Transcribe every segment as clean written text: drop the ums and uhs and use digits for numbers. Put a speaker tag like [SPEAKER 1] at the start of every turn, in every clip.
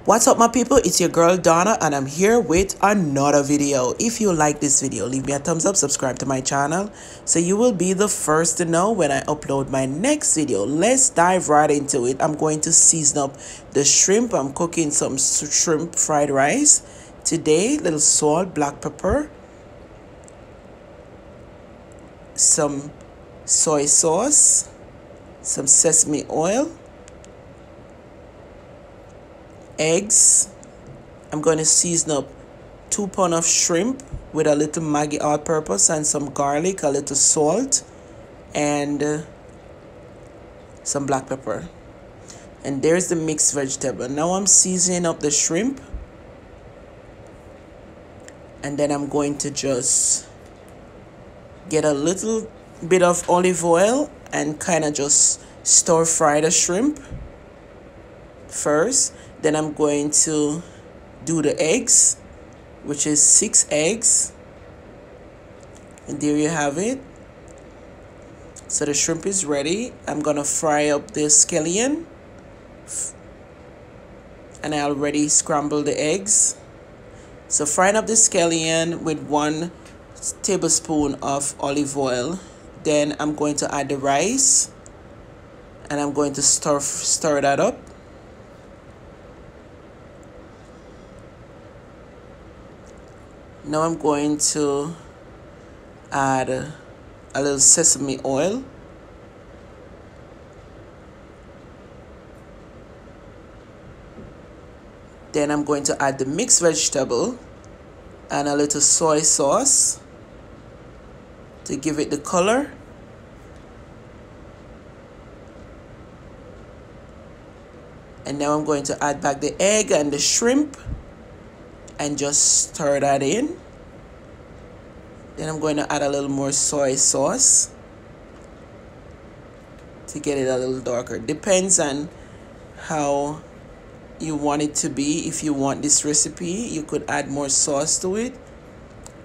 [SPEAKER 1] What's up my people, it's your girl Donna and I'm here with another video. If you like this video, leave me a thumbs up, subscribe to my channel so you will be the first to know when I upload my next video. Let's dive right into it. I'm going to season up the shrimp. I'm cooking some shrimp fried rice today. Little salt, black pepper, some soy sauce, some sesame oil, eggs. I'm going to season up 2 pounds of shrimp with a little Maggi all-purpose and some garlic, a little salt, and some black pepper. And there's the mixed vegetable. Now I'm seasoning up the shrimp, and then I'm going to just get a little bit of olive oil and kind of just stir fry the shrimp first. Then I'm going to do the eggs, which is 6 eggs. And there you have it. So the shrimp is ready. I'm gonna fry up the scallion. And I already scrambled the eggs. So frying up the scallion with 1 tablespoon of olive oil. Then I'm going to add the rice. And I'm going to stir that up. Now I'm going to add a little sesame oil. Then I'm going to add the mixed vegetable and a little soy sauce to give it the color. And now I'm going to add back the egg and the shrimp and just stir that in. Then I'm going to add a little more soy sauce to get it a little darker. Depends on how you want it to be. If you want this recipe, you could add more sauce to it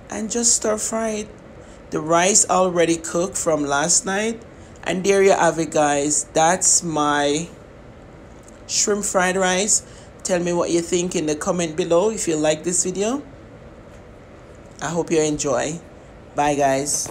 [SPEAKER 1] and just stir fry it. The rice already cooked from last night, and there you have it, guys. That's my shrimp fried rice. Tell me what you think in the comment below if you like this video. I hope you enjoy. Bye guys.